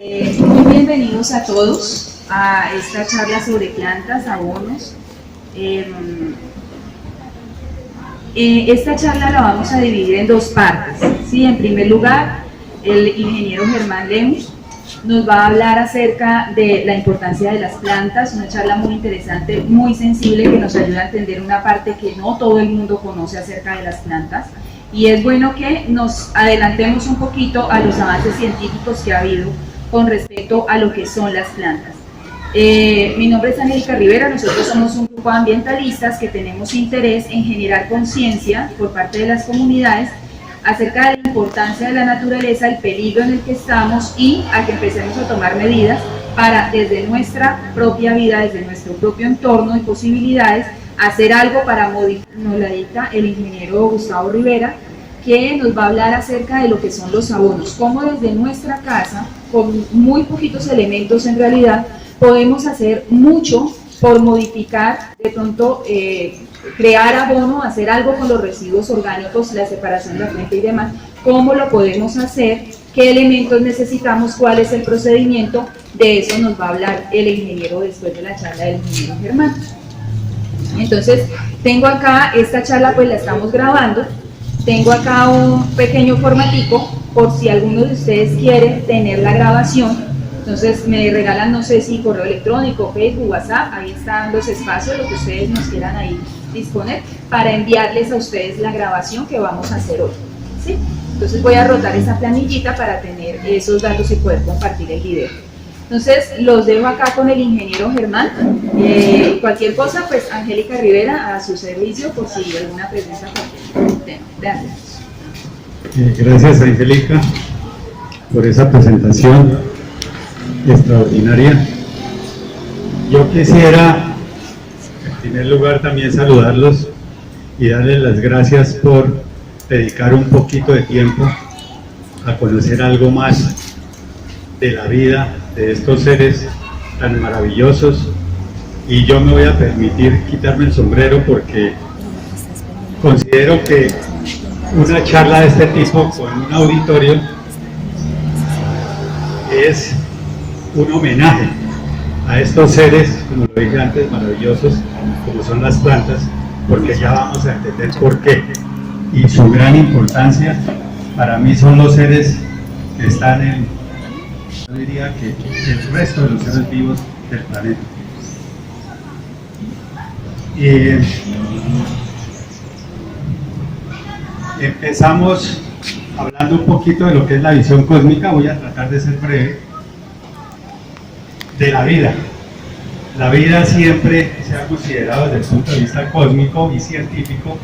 Muy bienvenidos a todos a esta charla sobre plantas, abonos. Esta charla la vamos a dividir en dos partes. ¿Sí? En primer lugar, el ingeniero Germán Lemus nos va a hablar acerca de la importancia de las plantas, una charla muy interesante, muy sensible, que nos ayuda a entender una parte que no todo el mundo conoce acerca de las plantas. Y es bueno que nos adelantemos un poquito a los avances científicos que ha habido con respecto a lo que son las plantas. Mi nombre es Angélica Rivera, nosotros somos un grupo de ambientalistas que tenemos interés en generar conciencia por parte de las comunidades acerca de la importancia de la naturaleza, el peligro en el que estamos y a que empecemos a tomar medidas para, desde nuestra propia vida, desde nuestro propio entorno y posibilidades, hacer algo para modificar. Nos la dicta el ingeniero Gustavo Rivera, que nos va a hablar acerca de lo que son los abonos, cómo desde nuestra casa, con muy poquitos elementos en realidad, podemos hacer mucho por modificar, de pronto crear abono, hacer algo con los residuos orgánicos, la separación de la fuente y demás, cómo lo podemos hacer, qué elementos necesitamos, cuál es el procedimiento. De eso nos va a hablar el ingeniero después de la charla del ingeniero Germán. Entonces, tengo acá, esta charla pues la estamos grabando, tengo acá un pequeño formatico por si alguno de ustedes quiere tener la grabación. Entonces me regalan, no sé si correo electrónico, Facebook, WhatsApp, ahí están los espacios, lo que ustedes nos quieran ahí disponer para enviarles a ustedes la grabación que vamos a hacer hoy, ¿sí? Entonces voy a rotar esa planillita para tener esos datos y poder compartir el video. Entonces los dejo acá con el ingeniero Germán. Cualquier cosa, pues Angélica Rivera a su servicio por si hay alguna pregunta con el tema. Gracias. Gracias, Angélica, por esa presentación extraordinaria. Yo quisiera, en primer lugar, también saludarlos y darles las gracias por dedicar un poquito de tiempo a conocer algo más de la vida de estos seres tan maravillosos. Y yo me voy a permitir quitarme el sombrero porque considero que una charla de este tipo con un auditorio es un homenaje a estos seres, como lo dije antes, maravillosos, como son las plantas, porque ya vamos a entender por qué. Y su gran importancia para mí son los seres que están en, yo diría que el resto de los seres vivos del planeta. Empezamos hablando un poquito de lo que es la visión cósmica. Voy a tratar de ser breve. De la vida. La vida siempre se ha considerado desde el punto de vista cósmico y científico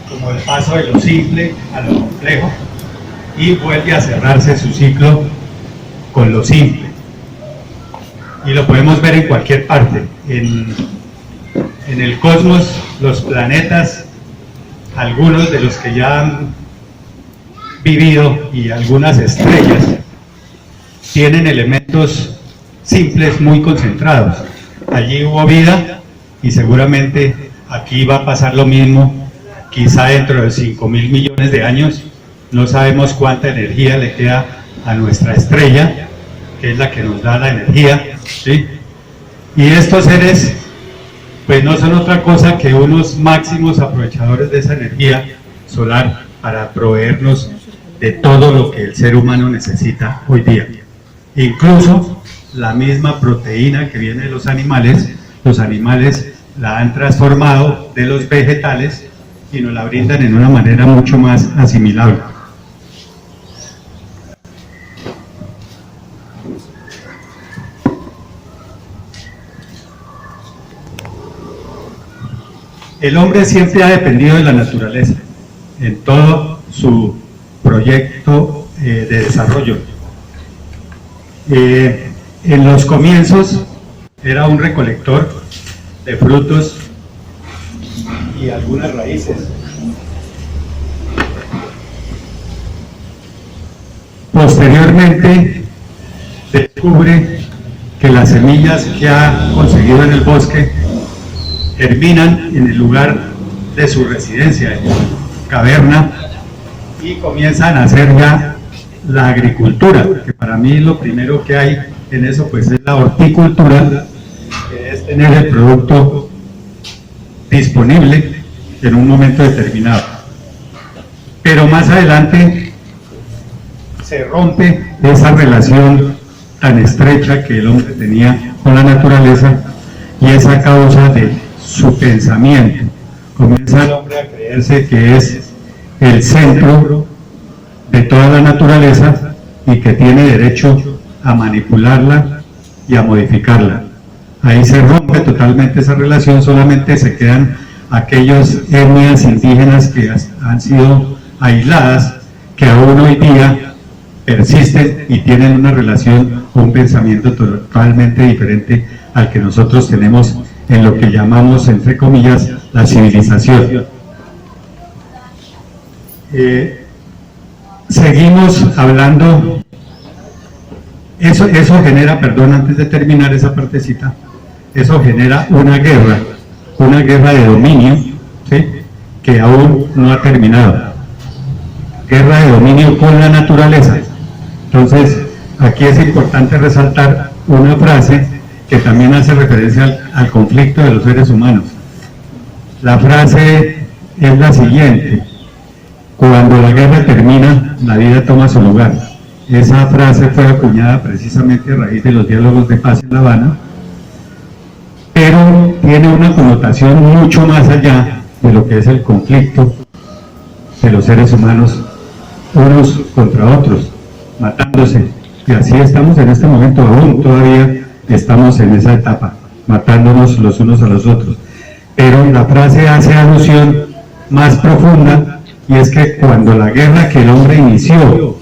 como el paso de lo simple a lo complejo y vuelve a cerrarse su ciclo con lo simple. Y lo podemos ver en cualquier parte. En el cosmos, los planetas, algunos de los que ya han vivido y algunas estrellas tienen elementos simples muy concentrados. Allí hubo vida y seguramente aquí va a pasar lo mismo, quizá dentro de 5.000 millones de años. No sabemos cuánta energía le queda a nuestra estrella, que es la que nos da la energía, ¿sí? Y estos seres pues no son otra cosa que unos máximos aprovechadores de esa energía solar para proveernos de todo lo que el ser humano necesita hoy día. Incluso la misma proteína que viene de los animales la han transformado de los vegetales y nos la brindan en una manera mucho más asimilable. El hombre siempre ha dependido de la naturaleza en todo su proyecto de desarrollo. En los comienzos era un recolector de frutos y algunas raíces. Posteriormente descubre que las semillas que ha conseguido en el bosque germinan en el lugar de su residencia, en la caverna, y comienzan a hacer ya la agricultura, que para mí lo primero que hay en eso pues es la horticultura, que es tener el producto disponible en un momento determinado. Pero más adelante se rompe esa relación tan estrecha que el hombre tenía con la naturaleza, y es a causa de su pensamiento. Comienza el hombre a creerse que es el centro de toda la naturaleza y que tiene derecho a manipularla y a modificarla. Ahí se rompe totalmente esa relación, solamente se quedan aquellas etnias indígenas que han sido aisladas, que aún hoy día persisten y tienen una relación, un pensamiento totalmente diferente al que nosotros tenemos en lo que llamamos, entre comillas, la civilización. Seguimos hablando, eso genera, perdón, antes de terminar esa partecita, eso genera una guerra de dominio, ¿sí?, que aún no ha terminado. Guerra de dominio con la naturaleza. Entonces, aquí es importante resaltar una frase que también hace referencia al conflicto de los seres humanos. La frase es la siguiente: cuando la guerra termina, la vida toma su lugar. Esa frase fue acuñada precisamente a raíz de los diálogos de paz en La Habana, pero tiene una connotación mucho más allá de lo que es el conflicto de los seres humanos unos contra otros, matándose. Y así estamos en este momento, aún todavía estamos en esa etapa, matándonos los unos a los otros. Pero la frase hace alusión más profunda, y es que cuando la guerra que el hombre inició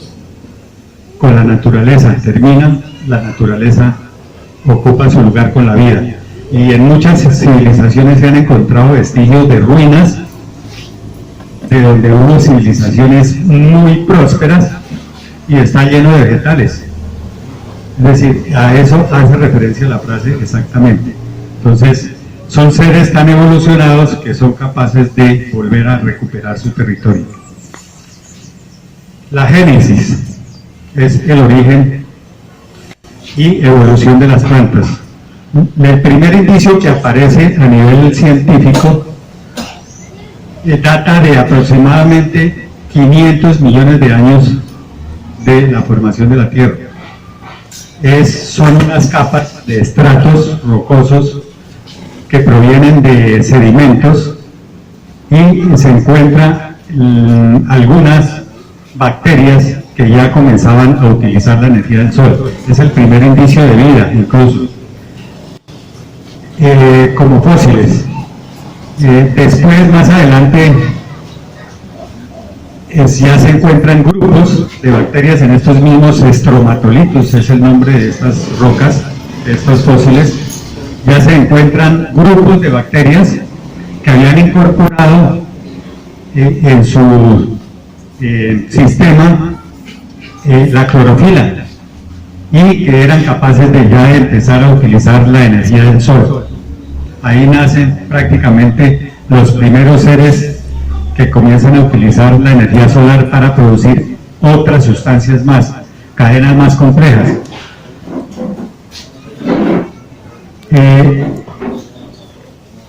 con la naturaleza termina, la naturaleza ocupa su lugar con la vida. Y en muchas civilizaciones se han encontrado vestigios de ruinas, de donde hubo civilizaciones muy prósperas y está lleno de vegetales. Es decir, a eso hace referencia la frase exactamente. Entonces, son seres tan evolucionados que son capaces de volver a recuperar su territorio. La génesis es el origen y evolución de las plantas. El primer indicio que aparece a nivel científico data de aproximadamente 500 millones de años de la formación de la Tierra. Son unas capas de estratos rocosos que provienen de sedimentos, y se encuentran algunas bacterias que ya comenzaban a utilizar la energía del sol. Es el primer indicio de vida, incluso. Como fósiles. Después, más adelante, ya se encuentran grupos de bacterias en estos mismos estromatolitos, es el nombre de estas rocas, de estos fósiles. Ya se encuentran grupos de bacterias que habían incorporado en su sistema la clorofila, y que eran capaces de ya empezar a utilizar la energía del sol. Ahí nacen prácticamente los primeros seres que comienzan a utilizar la energía solar para producir otras sustancias más, cadenas más complejas.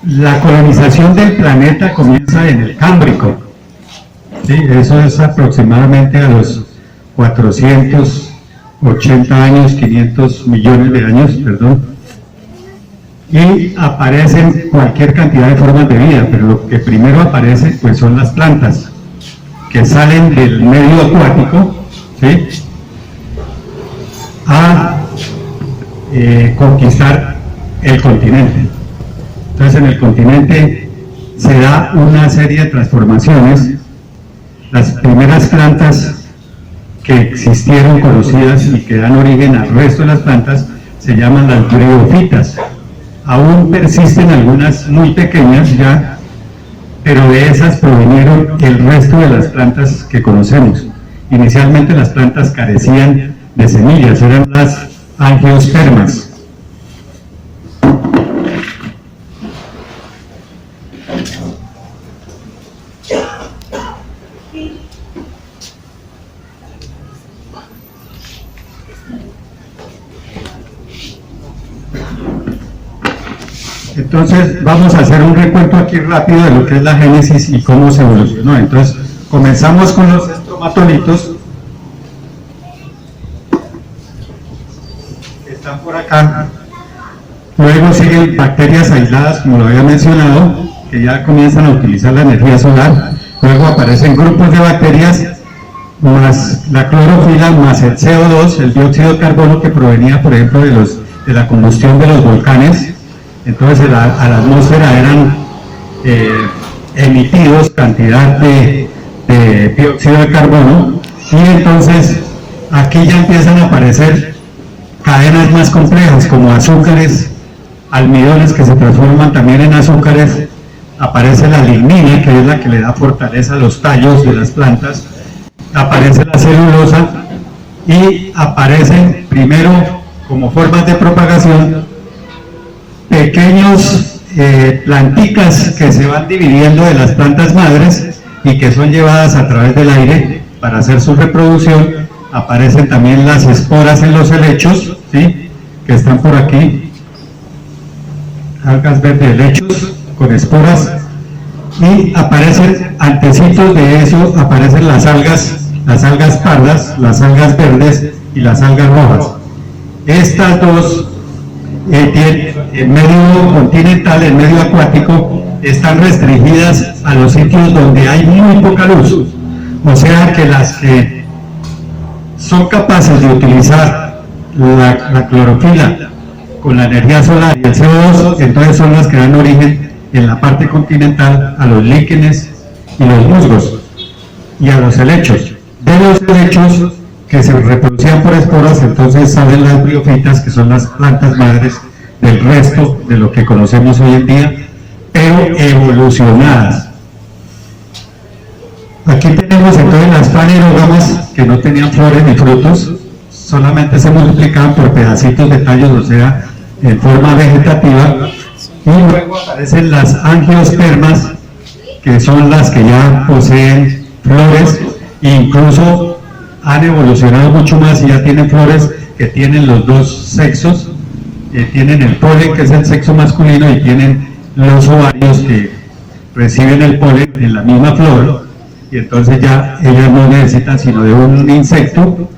La colonización del planeta comienza en el Cámbrico, ¿sí? Eso es aproximadamente a los 480 años, 500 millones de años, perdón, y aparecen cualquier cantidad de formas de vida, pero lo que primero aparece pues son las plantas, que salen del medio acuático, ¿sí?, a conquistar el continente. Entonces, en el continente se da una serie de transformaciones. Las primeras plantas que existieron conocidas y que dan origen al resto de las plantas se llaman las briófitas. Aún persisten algunas muy pequeñas ya, pero de esas provinieron el resto de las plantas que conocemos. Inicialmente las plantas carecían de semillas, eran las angiospermas. Entonces vamos a hacer un recuento aquí rápido de lo que es la génesis y cómo se evolucionó. Entonces comenzamos con los estromatolitos, que están por acá. Luego siguen bacterias aisladas, como lo había mencionado, que ya comienzan a utilizar la energía solar. Luego aparecen grupos de bacterias, más la clorofila, más el CO2, el dióxido de carbono, que provenía, por ejemplo, de la combustión de los volcanes. Entonces a la atmósfera eran emitidos cantidad de dióxido de carbono, y entonces aquí ya empiezan a aparecer cadenas más complejas, como azúcares, almidones que se transforman también en azúcares. Aparece la lignina, que es la que le da fortaleza a los tallos de las plantas. Aparece la celulosa, y aparecen primero, como formas de propagación, pequeños planticas que se van dividiendo de las plantas madres y que son llevadas a través del aire para hacer su reproducción. Aparecen también las esporas en los helechos, ¿sí?, que están por aquí, algas verdes, helechos con esporas, y aparecen, antecitos de eso, aparecen las algas pardas, las algas verdes y las algas rojas. Estas dos, el medio continental, el medio acuático, están restringidas a los sitios donde hay muy poca luz. O sea que las que son capaces de utilizar la clorofila con la energía solar y el CO2, entonces son las que dan origen en la parte continental a los líquenes y los musgos y a los helechos. De los helechos que se reproducían por esporas, entonces salen las briofitas, que son las plantas madres del resto de lo que conocemos hoy en día, pero evolucionadas. Aquí tenemos entonces las fanerógamas, que no tenían flores ni frutos, solamente se multiplicaban por pedacitos de tallos, o sea, en forma vegetativa. Y luego aparecen las angiospermas, que son las que ya poseen flores, e incluso han evolucionado mucho más y ya tienen flores que tienen los dos sexos. Tienen el polen, que es el sexo masculino, y tienen los ovarios que reciben el polen en la misma flor, y entonces ya ellas no necesitan sino de un insecto,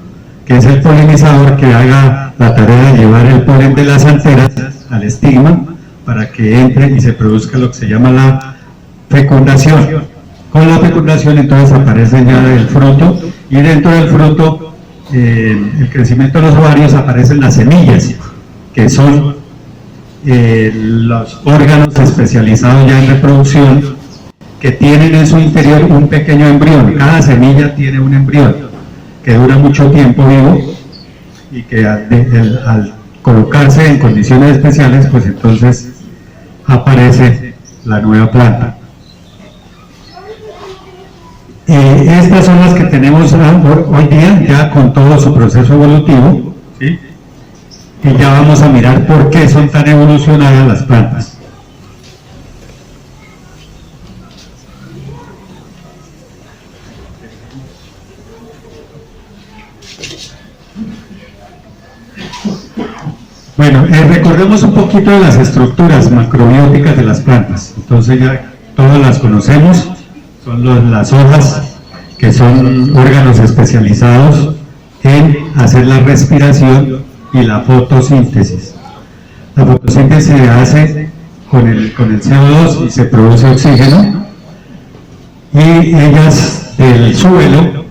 que es el polinizador, que haga la tarea de llevar el polen de las anteras al estigma para que entre y se produzca lo que se llama la fecundación. Con la fecundación entonces aparece ya el fruto, y dentro del fruto, el crecimiento de los ovarios, aparecen las semillas, que son los órganos especializados ya en reproducción, que tienen en su interior un pequeño embrión. Cada semilla tiene un embrión que dura mucho tiempo vivo, y que al colocarse en condiciones especiales, pues entonces aparece la nueva planta. Estas son las que tenemos hoy día, ya con todo su proceso evolutivo, ¿sí? Y ya vamos a mirar por qué son tan evolucionadas las plantas. Bueno, recordemos un poquito de las estructuras macrobióticas de las plantas. Entonces ya todas las conocemos. Son las hojas, que son órganos especializados en hacer la respiración y la fotosíntesis. La fotosíntesis se hace con el CO2 y se produce oxígeno, y ellas del suelo,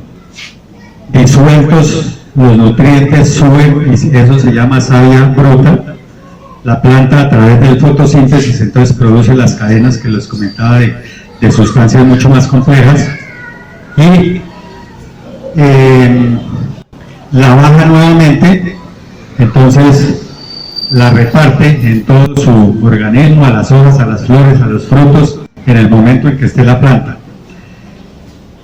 disueltos los nutrientes, suben, y eso se llama savia bruta. La planta, a través del fotosíntesis, entonces produce las cadenas que les comentaba de sustancias mucho más complejas, y la baja nuevamente, entonces la reparte en todo su organismo, a las hojas, a las flores, a los frutos, en el momento en que esté la planta.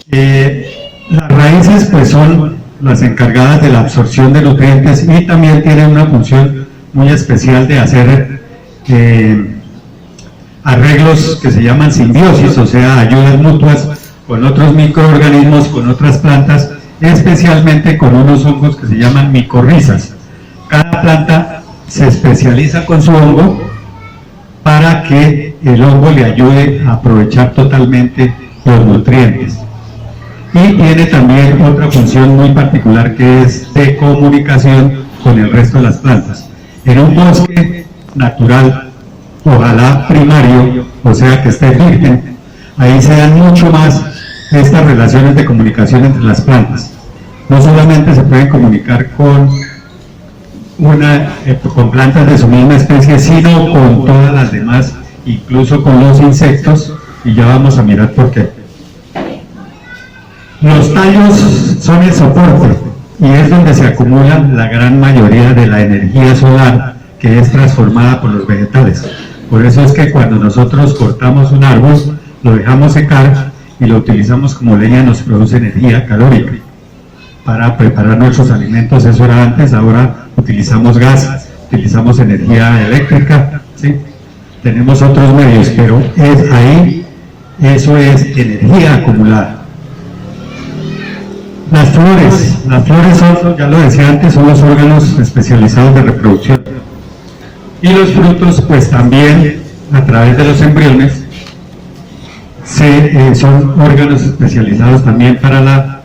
Las raíces pues son las encargadas de la absorción de nutrientes, y también tienen una función muy especial de hacer arreglos que se llaman simbiosis, o sea, ayudas mutuas con otros microorganismos, con otras plantas, especialmente con unos hongos que se llaman micorrizas. Cada planta se especializa con su hongo para que el hongo le ayude a aprovechar totalmente los nutrientes. Y tiene también otra función muy particular, que es de comunicación con el resto de las plantas. En un bosque natural, ojalá primario, o sea que esté virgen, ahí se dan mucho más estas relaciones de comunicación entre las plantas. No solamente se pueden comunicar con plantas de su misma especie, sino con todas las demás, incluso con los insectos, y ya vamos a mirar por qué. Los tallos son el soporte y es donde se acumula la gran mayoría de la energía solar que es transformada por los vegetales. Por eso es que cuando nosotros cortamos un árbol, lo dejamos secar y lo utilizamos como leña, nos produce energía calórica para preparar nuestros alimentos. Eso era antes, ahora utilizamos gas, utilizamos energía eléctrica, ¿sí? Tenemos otros medios, pero es ahí, eso es energía acumulada. Las flores son, ya lo decía antes, son los órganos especializados de reproducción. Y los frutos, pues también, a través de los embriones, son órganos especializados también para la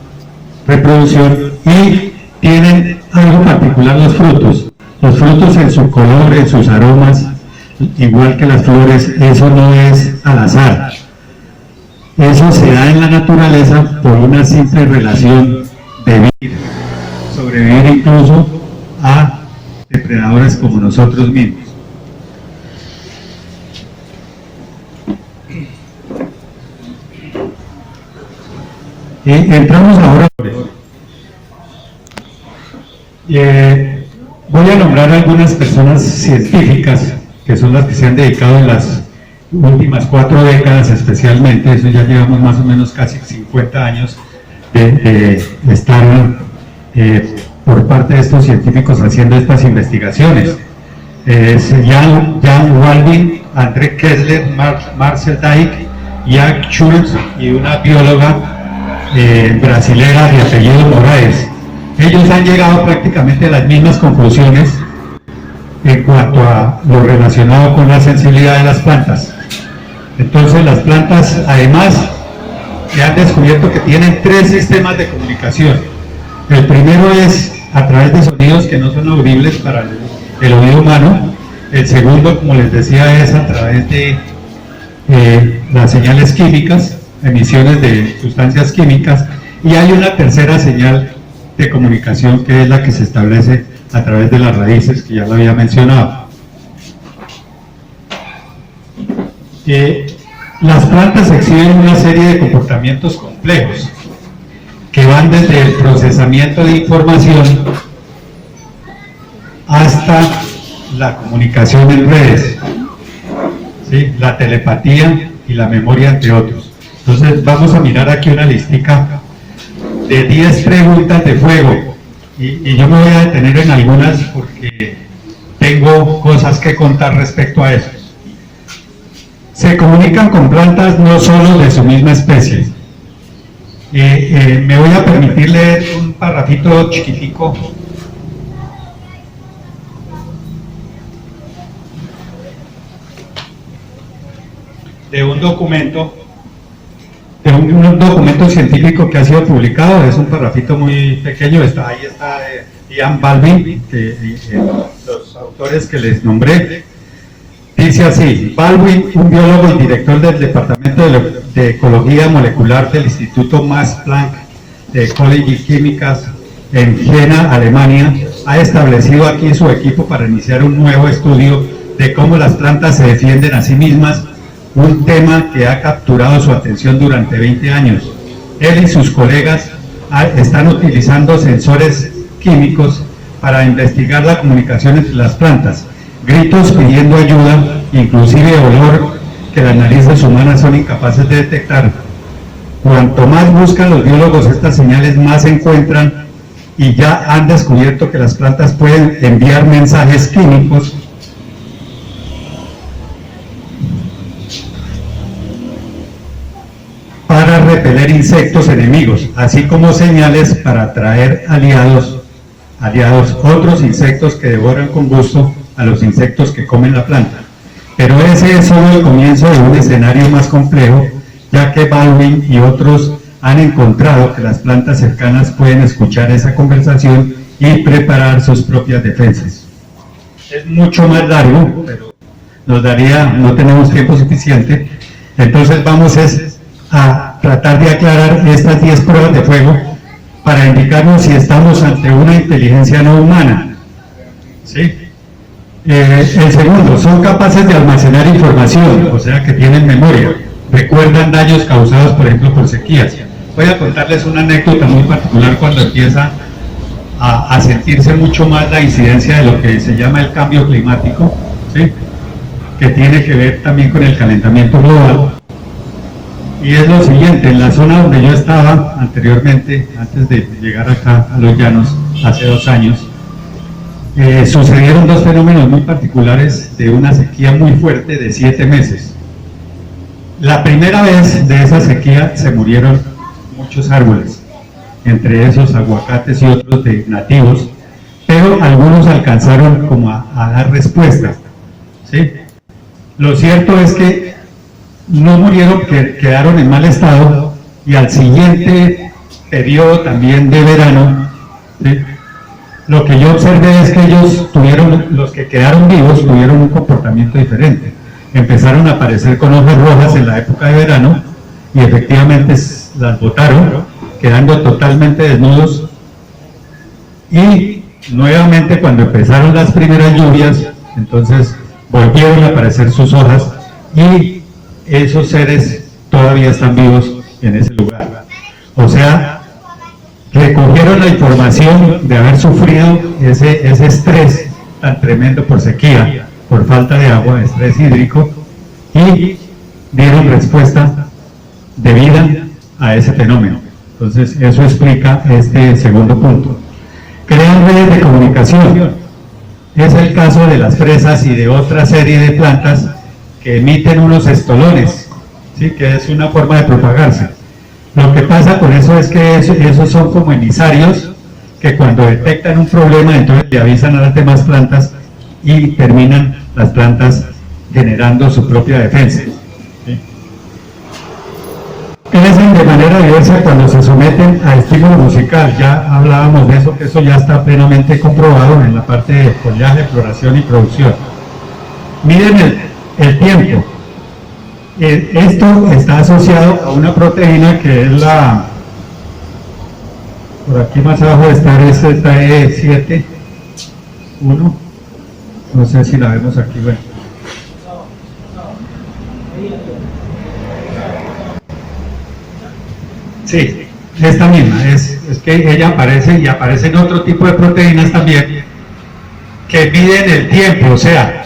reproducción y tienen algo particular los frutos. Los frutos en su color, en sus aromas, igual que las flores, eso no es al azar. Eso se da en la naturaleza por una simple relación de vivir, sobrevivir incluso a depredadores como nosotros mismos. Entramos ahora. Voy a nombrar algunas personas científicas que son las que se han dedicado en las últimas 4 décadas especialmente, eso ya llevamos más o menos casi 50 años de estar por parte de estos científicos haciendo estas investigaciones. Jan Walding, André Kessler, Marcel Dyck, Jack Schultz y una bióloga brasilera de apellido Moraes. Ellos han llegado prácticamente a las mismas conclusiones en cuanto a lo relacionado con la sensibilidad de las plantas. Entonces las plantas además se han descubierto que tienen 3 sistemas de comunicación. El primero es a través de sonidos que no son audibles para el oído humano. El segundo, como les decía, es a través de las señales químicas, emisiones de sustancias químicas, y hay una tercera señal de comunicación que es la que se establece a través de las raíces, que ya lo había mencionado. Las plantas exhiben una serie de comportamientos complejos que van desde el procesamiento de información hasta la comunicación en redes, ¿sí? La telepatía y la memoria, entre otros. Entonces vamos a mirar aquí una listica de 10 preguntas de fuego y yo me voy a detener en algunas porque tengo cosas que contar respecto a eso. Se comunican con plantas no solo de su misma especie. Me voy a permitir leer un parrafito chiquitico de un documento científico que ha sido publicado. Es un parrafito muy pequeño, ahí está Ian Baldwin, los autores que les nombré. Dice así: Baldwin, un biólogo y director del Departamento de Ecología Molecular del Instituto Max Planck de Ecology Químicas en Jena, Alemania, ha establecido aquí su equipo para iniciar un nuevo estudio de cómo las plantas se defienden a sí mismas, un tema que ha capturado su atención durante 20 años. Él y sus colegas están utilizando sensores químicos para investigar la comunicación entre las plantas, gritos pidiendo ayuda, inclusive olor que las narices humanas son incapaces de detectar. Cuanto más buscan los biólogos estas señales, más se encuentran, y ya han descubierto que las plantas pueden enviar mensajes químicos para repeler insectos enemigos, así como señales para atraer aliados, otros insectos que devoran con gusto a los insectos que comen la planta. Pero ese es solo el comienzo de un escenario más complejo, ya que Baldwin y otros han encontrado que las plantas cercanas pueden escuchar esa conversación y preparar sus propias defensas. Es mucho más largo, pero no tenemos tiempo suficiente, entonces vamos a tratar de aclarar estas 10 pruebas de fuego para indicarnos si estamos ante una inteligencia no humana. ¿Sí? El segundo, son capaces de almacenar información, o sea que tienen memoria, recuerdan daños causados, por ejemplo, por sequías. Voy a contarles una anécdota muy particular cuando empieza a sentirse mucho más la incidencia de lo que se llama el cambio climático, ¿sí? Que tiene que ver también con el calentamiento global. Y es lo siguiente, en la zona donde yo estaba anteriormente, antes de llegar acá a Los Llanos, hace 2 años, sucedieron 2 fenómenos muy particulares de una sequía muy fuerte de 7 meses. La primera vez de esa sequía se murieron muchos árboles, entre esos aguacates y otros de nativos, pero algunos alcanzaron como a dar respuesta, ¿sí? Lo cierto es que no murieron, que quedaron en mal estado, y al siguiente periodo también de verano, ¿sí? Lo que yo observé es que ellos los que quedaron vivos tuvieron un comportamiento diferente. Empezaron a aparecer con hojas rojas en la época de verano y efectivamente las botaron, quedando totalmente desnudos, y nuevamente cuando empezaron las primeras lluvias, entonces volvieron a aparecer sus hojas y esos seres todavía están vivos en ese lugar. O sea, recogieron la información de haber sufrido ese estrés tan tremendo por sequía, por falta de agua, estrés hídrico, y dieron respuesta debida a ese fenómeno. Entonces, eso explica este segundo punto. Crean redes de comunicación. Es el caso de las fresas y de otra serie de plantas que emiten unos estolones, ¿sí? Que es una forma de propagarse. Lo que pasa con eso es que esos son como emisarios que cuando detectan un problema entonces le avisan a las demás plantas y terminan las plantas generando su propia defensa, ¿sí? Crecen de manera diversa cuando se someten a estímulo musical. Ya hablábamos de eso, que eso ya está plenamente comprobado en la parte de follaje, floración y producción. Miren el tiempo. Esto está asociado a una proteína que es por aquí más abajo está esta E7, 1, no sé si la vemos aquí, bueno. Sí, esta misma, es que ella aparece y aparecen otro tipo de proteínas también que miden el tiempo, o sea,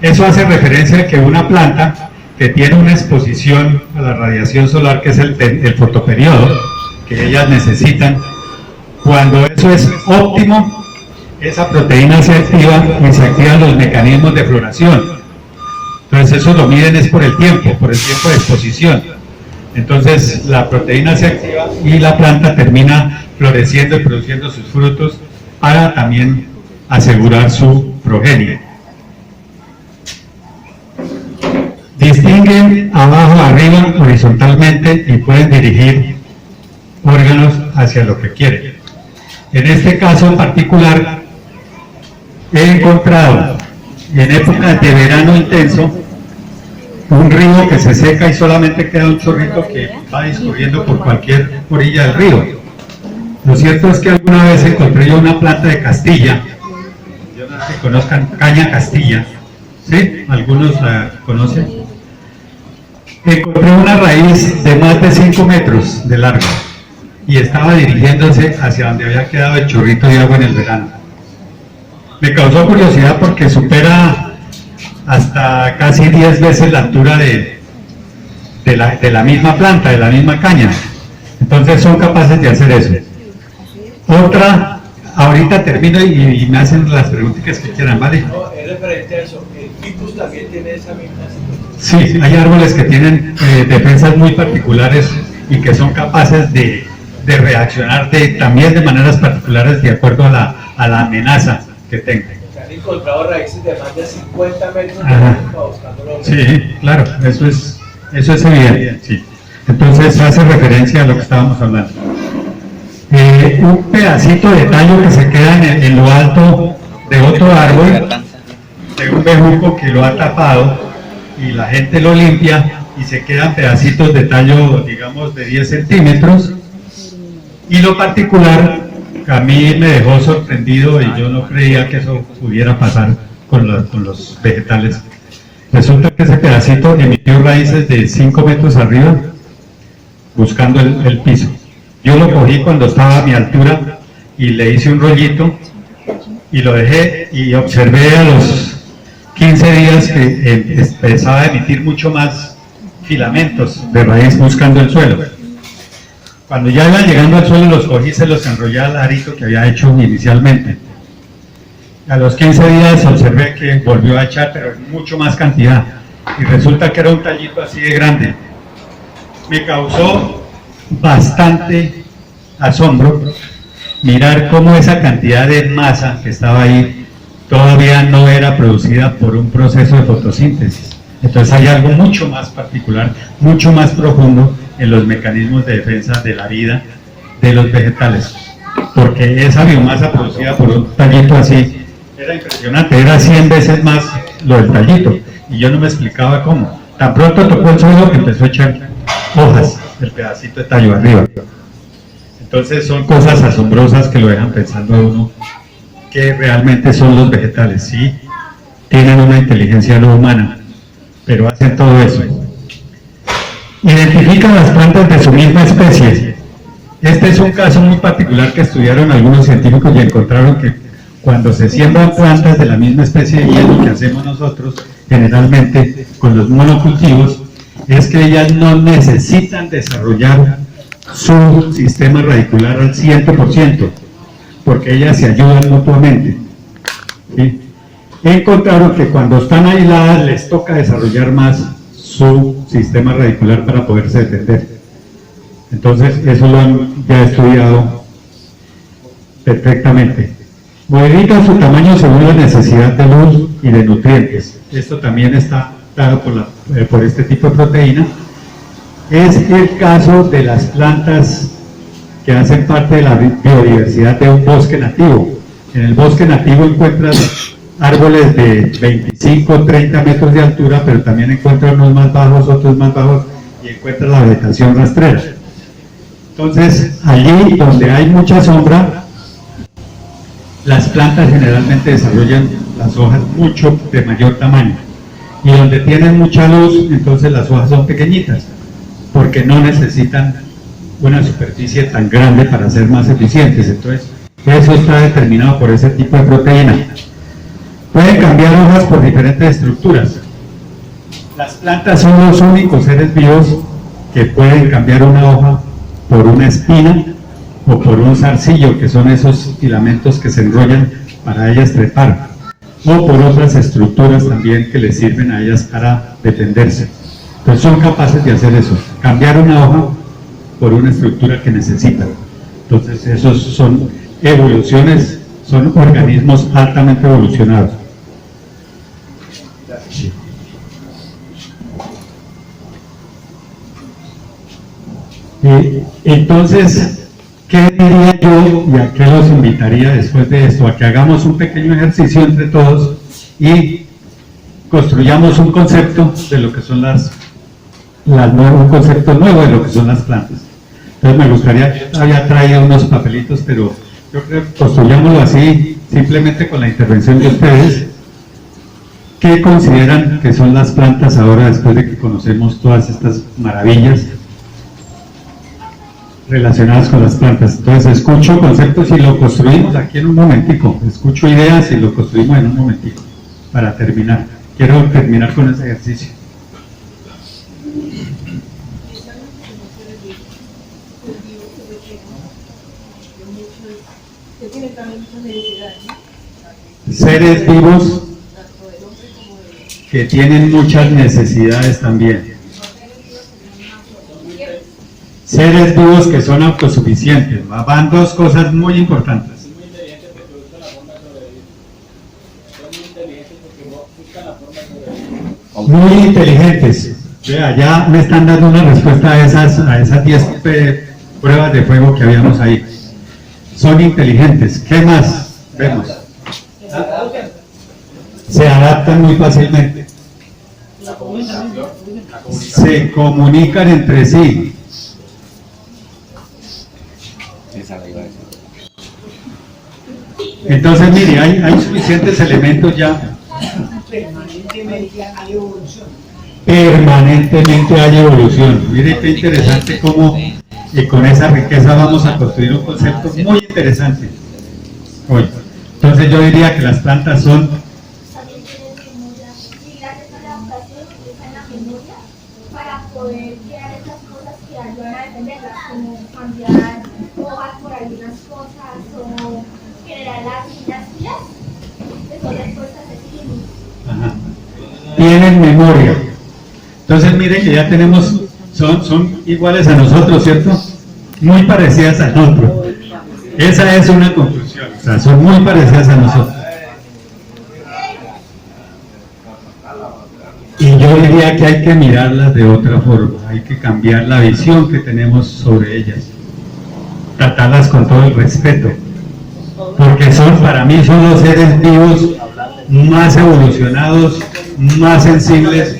eso hace referencia a que una planta que tiene una exposición a la radiación solar, que es el fotoperiodo que ellas necesitan, cuando eso es óptimo, esa proteína se activa y se activan los mecanismos de floración. Entonces eso lo miden es por el tiempo de exposición. Entonces la proteína se activa y la planta termina floreciendo y produciendo sus frutos para también asegurar su progenie. Distinguen abajo, arriba, horizontalmente y pueden dirigir órganos hacia lo que quieren. En este caso en particular, he encontrado en épocas de verano intenso un río que se seca y solamente queda un chorrito que va discurriendo por cualquier orilla del río. Lo cierto es que alguna vez encontré yo una planta de Castilla, yo no sé si conozcan caña Castilla, ¿sí? ¿Algunos la conocen? Encontré una raíz de más de 5 metros de largo y estaba dirigiéndose hacia donde había quedado el chorrito de agua en el verano. Me causó curiosidad porque supera hasta casi 10 veces la altura de la misma planta, de la misma caña. Entonces son capaces de hacer eso. Otra, ahorita termino y me hacen las preguntas que quieran, ¿vale? No, es referente a eso. El ficus también tiene esa misma situación. Sí, hay árboles que tienen defensas muy particulares y que son capaces de reaccionar también de maneras particulares de acuerdo a la amenaza que tengan. O sea, han encontrado raíces de más de 50 metros de Ajá. para buscando los Sí, claro, eso es evidente, sí. Entonces hace referencia a lo que estábamos hablando. Un pedacito de tallo que se queda en lo alto de otro árbol, de un bejuco que lo ha tapado y la gente lo limpia y se quedan pedacitos de tallo, digamos, de 10 centímetros. Y lo particular, a mí me dejó sorprendido y yo no creía que eso pudiera pasar con los vegetales. Resulta que ese pedacito emitió raíces de 5 metros arriba, buscando el piso. Yo lo cogí cuando estaba a mi altura y le hice un rollito y lo dejé y observé a los 15 días que empezaba a emitir mucho más filamentos de raíz buscando el suelo. Cuando ya iban llegando al suelo los cogí y se los enrollé al arito que había hecho inicialmente. A los 15 días observé que volvió a echar, pero en mucho más cantidad. Y resulta que era un tallito así de grande. Me causó bastante asombro mirar cómo esa cantidad de masa que estaba ahí todavía no era producida por un proceso de fotosíntesis. Entonces hay algo mucho más particular, mucho más profundo en los mecanismos de defensa de la vida de los vegetales, porque esa biomasa producida por un tallito así era impresionante, era 100 veces más lo del tallito, y yo no me explicaba cómo. Tan pronto tocó el suelo que empezó a echar hojas, el pedacito de tallo arriba. Entonces son cosas asombrosas que lo dejan pensando a uno que realmente son los vegetales. Sí, tienen una inteligencia no humana, pero hacen todo eso. Identifican las plantas de su misma especie. Este es un caso muy particular que estudiaron algunos científicos y encontraron que cuando se siembran plantas de la misma especie, y es lo que hacemos nosotros generalmente con los monocultivos, es que ellas no necesitan desarrollar su sistema radicular al 100%, porque ellas se ayudan mutuamente. ¿Sí? Encontraron que cuando están aisladas les toca desarrollar más su sistema radicular para poderse defender. Entonces eso lo han ya estudiado perfectamente. Modifican su tamaño según la necesidad de luz y de nutrientes. Esto también está dado por este tipo de proteína. Es el caso de las plantas que hacen parte de la biodiversidad de un bosque nativo. En el bosque nativo encuentras árboles de 25 o 30 metros de altura, pero también encuentras unos más bajos, otros más bajos, y encuentras la vegetación rastrera. Entonces, allí donde hay mucha sombra, las plantas generalmente desarrollan las hojas mucho de mayor tamaño, y donde tienen mucha luz, entonces las hojas son pequeñitas, porque no necesitan una superficie tan grande para ser más eficientes. Entonces, eso está determinado por ese tipo de proteína. Pueden cambiar hojas por diferentes estructuras. Las plantas son los únicos seres vivos que pueden cambiar una hoja por una espina o por un zarcillo, que son esos filamentos que se enrollan para ellas trepar, o por otras estructuras también que les sirven a ellas para defenderse. Entonces son capaces de hacer eso, cambiar una hoja por una estructura que necesitan. Entonces esos son evoluciones, son organismos altamente evolucionados. Entonces, ¿qué diría yo y a qué los invitaría después de esto? A que hagamos un pequeño ejercicio entre todos y construyamos un concepto de lo que son un concepto nuevo de lo que son las plantas. Entonces me gustaría, yo había traído unos papelitos, pero yo creo que construyámoslo así, simplemente con la intervención de ustedes. ¿Qué consideran que son las plantas ahora, después de que conocemos todas estas maravillas relacionadas con las plantas? Entonces escucho conceptos y lo construimos aquí en un momentico, escucho ideas y lo construimos en un momentico para terminar. Quiero terminar con ese ejercicio. Seres vivos que tienen muchas necesidades también. Seres vivos que son autosuficientes. Van dos cosas muy importantes. Muy inteligentes. Vea, ya me están dando una respuesta a esas 10 pruebas de fuego que habíamos ahí. Son inteligentes. ¿Qué más vemos? Se adaptan muy fácilmente. Se comunican entre sí. Entonces, mire, hay suficientes elementos ya. Permanentemente hay evolución. Mire qué interesante cómo con esa riqueza vamos a construir un concepto muy interesante hoy. Entonces yo diría que las plantas son para poder crear esas cosas que ayudan a defenderlas, como cambiar hojas por algunas cosas o generar las dinastías, que son respuestas de sí. Ajá. Tienen memoria. Entonces miren que ya tenemos, son iguales a nosotros, ¿cierto? Muy parecidas a nosotros. Esa es una conclusión, o sea, son muy parecidas a nosotros. Y yo diría que hay que mirarlas de otra forma, hay que cambiar la visión que tenemos sobre ellas, tratarlas con todo el respeto, porque para mí son los seres vivos más evolucionados, más sensibles,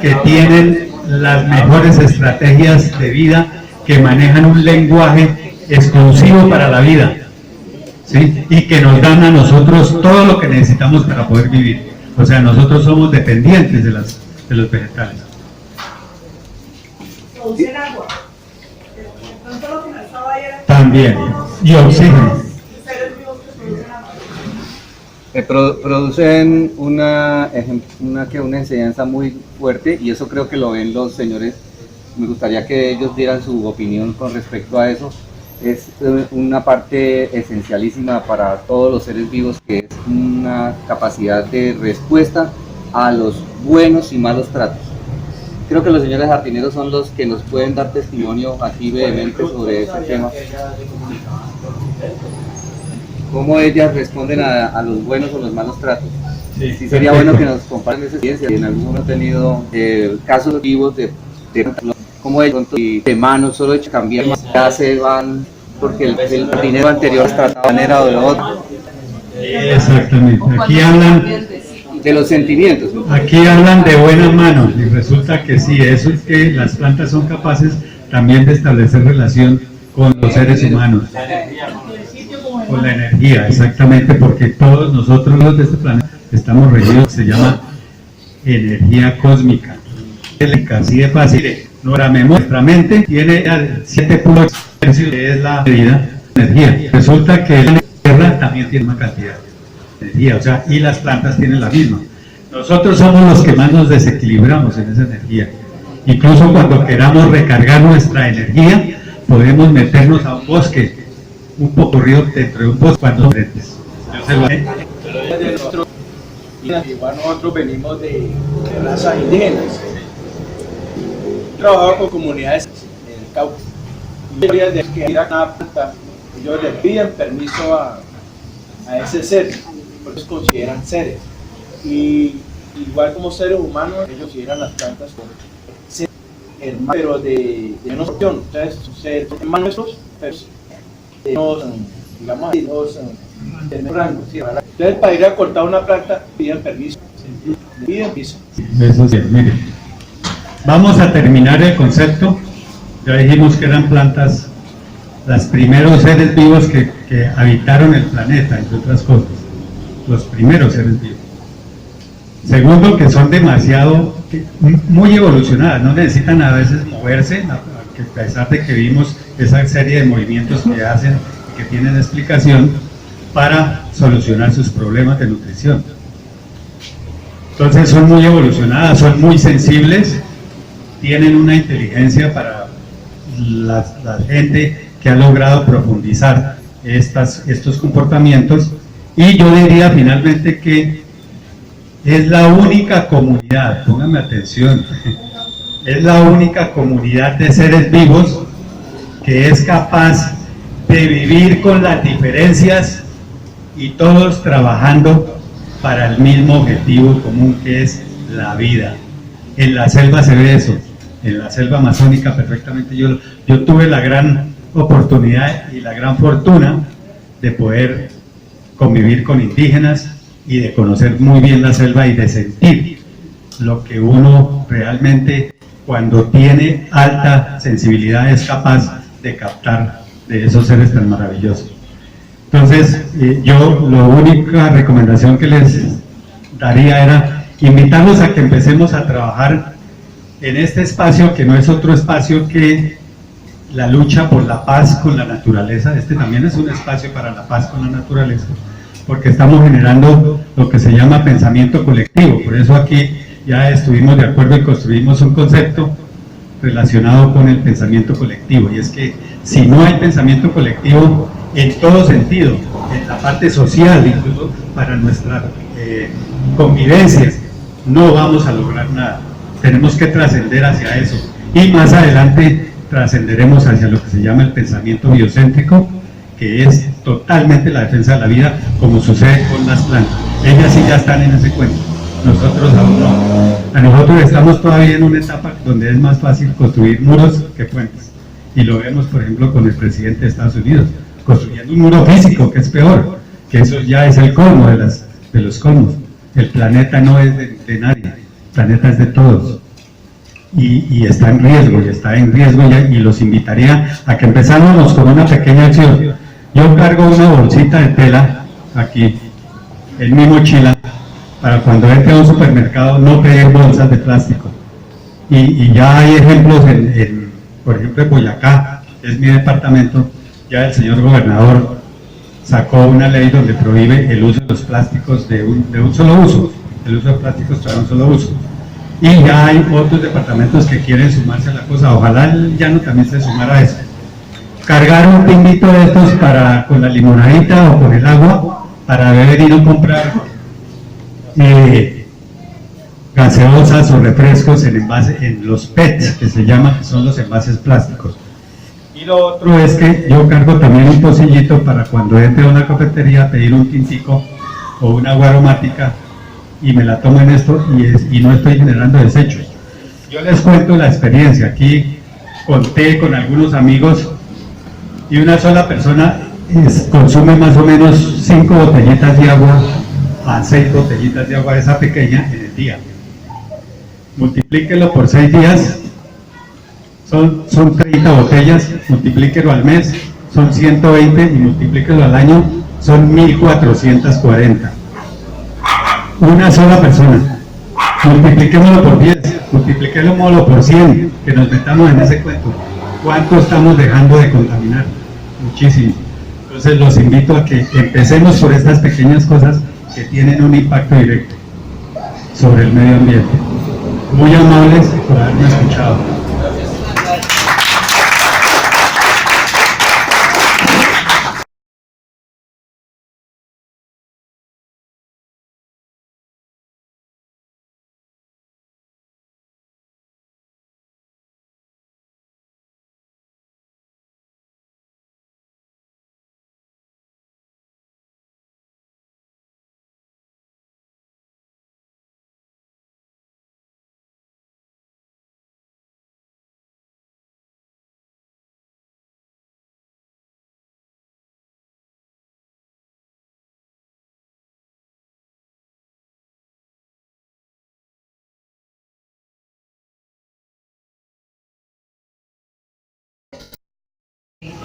que tienen las mejores estrategias de vida, que manejan un lenguaje exclusivo para la vida, ¿sí? Y que nos dan a nosotros todo lo que necesitamos para poder vivir. O sea, nosotros somos dependientes de los vegetales. Producen agua. Tanto lo que nos estaba ayer. También. Y oxígeno. Seres vivos que producen agua. Producen una enseñanza muy fuerte, y eso creo que lo ven los señores. Me gustaría que ellos dieran su opinión con respecto a eso. Es una parte esencialísima para todos los seres vivos, que es una capacidad de respuesta a los buenos y malos tratos. Creo que los señores jardineros son los que nos pueden dar testimonio aquí vehemente sobre este tema. ¿Cómo ellas responden a los buenos o los malos tratos? Sí, sería bueno que nos compartan esa experiencia. En algún momento he tenido casos vivos de cómo ellos de manos solo hecho cambiar, ya se van porque el dinero anterior se trataba de manera o de otra. Exactamente. Aquí hablan de los sentimientos, ¿no? Aquí hablan de buenas manos, y resulta que sí, eso es que las plantas son capaces también de establecer relación con los seres humanos, con la energía, exactamente, porque todos nosotros los de este planeta estamos regidos, se llama energía cósmica. Así de fácil. Nuestra mente tiene 7 puntos, que es la medida de energía. Resulta que la Tierra también tiene una cantidad de energía, o sea, y las plantas tienen la misma. Nosotros somos los que más nos desequilibramos en esa energía. Incluso cuando queramos recargar nuestra energía, podemos meternos a un bosque, un poco río dentro de un bosque cuando son diferentes. Igual nosotros venimos de razas indígenas. Trabajado con comunidades en el Cauca. Y de que ir a una planta, ellos le piden permiso a ese ser, porque ellos consideran seres. Y igual como seres humanos, ellos consideran las plantas como seres hermanos, pero de menos opción. Entonces, son seres hermanos nuestros, pero digamos así, de menos rango. ¿Sí? Entonces, para ir a cortar una planta, piden permiso. Piden permiso. Eso sí, mire. Vamos a terminar el concepto. Ya dijimos que eran plantas, los primeros seres vivos que habitaron el planeta, entre otras cosas. Los primeros seres vivos. Segundo, que son muy evolucionadas, no necesitan a veces moverse, a pesar de que vimos esa serie de movimientos que hacen y que tienen explicación para solucionar sus problemas de nutrición. Entonces son muy evolucionadas, son muy sensibles, tienen una inteligencia para la gente que ha logrado profundizar estos comportamientos, y yo diría finalmente que es la única comunidad, pónganme atención, es la única comunidad de seres vivos que es capaz de vivir con las diferencias y todos trabajando para el mismo objetivo común que es la vida. En la selva se ve eso, en la selva amazónica perfectamente. Yo tuve la gran oportunidad y la gran fortuna de poder convivir con indígenas y de conocer muy bien la selva y de sentir lo que uno realmente, cuando tiene alta sensibilidad, es capaz de captar de esos seres tan maravillosos. Entonces, yo la única recomendación que les daría era invitarlos a que empecemos a trabajar en este espacio, que no es otro espacio que la lucha por la paz con la naturaleza. Este también es un espacio para la paz con la naturaleza, porque estamos generando lo que se llama pensamiento colectivo. Por eso aquí ya estuvimos de acuerdo y construimos un concepto relacionado con el pensamiento colectivo, y es que si no hay pensamiento colectivo en todo sentido, en la parte social, incluso para nuestra convivencia, no vamos a lograr nada. Tenemos que trascender hacia eso, y más adelante trascenderemos hacia lo que se llama el pensamiento biocéntrico, que es totalmente la defensa de la vida, como sucede con las plantas. Ellas sí ya están en ese cuento, nosotros aún no. Nosotros estamos todavía en una etapa donde es más fácil construir muros que puentes, y lo vemos por ejemplo con el presidente de Estados Unidos, construyendo un muro físico, que es peor, que eso ya es el colmo de los colmos. El planeta no es de nadie, el planeta es de todos, y está en riesgo, y los invitaría a que empezáramos con una pequeña acción. Yo cargo una bolsita de tela aquí en mi mochila para cuando entre a un supermercado no pedir bolsas de plástico, y ya hay ejemplos por ejemplo en Boyacá, que es mi departamento, ya el señor gobernador sacó una ley donde prohíbe el uso de los plásticos de un solo uso, el uso de plásticos para un solo uso. Y ya hay otros departamentos que quieren sumarse a la cosa. Ojalá el llano también se sumara a eso. Cargar un timbito de estos con la limonadita o con el agua para beber y no comprar gaseosas o refrescos en los PETs, que se llaman, que son los envases plásticos. Y lo otro es que yo cargo también un pocillito para cuando entre a una cafetería pedir un tintico o una agua aromática, y me la tomo en esto y no estoy generando desechos. Yo les cuento la experiencia. Aquí conté con algunos amigos y una sola persona consume más o menos 5 botellitas de agua a 6 botellitas de agua, esa pequeña, en el día. Multiplíquelo por 6 días, son 30 botellas, multiplíquelo al mes, son 120, y multiplíquelo al año, son 1440. Una sola persona. Multipliquémoslo por 10, multipliquémoslo por 100, que nos metamos en ese cuento. ¿Cuánto estamos dejando de contaminar? Muchísimo. Entonces los invito a que empecemos por estas pequeñas cosas que tienen un impacto directo sobre el medio ambiente. Muy amables por haberme escuchado.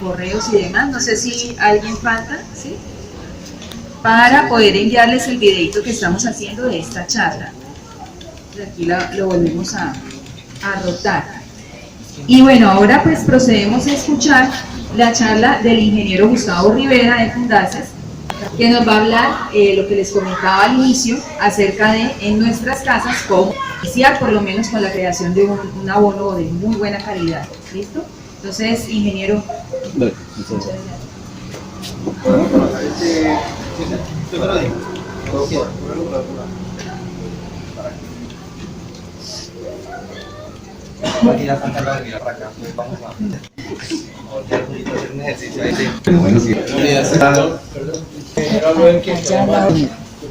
Correos y demás, no sé si alguien falta, ¿sí? Para poder enviarles el videito que estamos haciendo de esta charla. Aquí lo volvemos a rotar. Y bueno, ahora pues procedemos a escuchar la charla del ingeniero Gustavo Rivera de Fundaces, que nos va a hablar lo que les comentaba al inicio acerca de en nuestras casas cómo iniciar por lo menos con la creación de un abono de muy buena calidad. ¿Listo? Entonces, ingeniero, muchas gracias.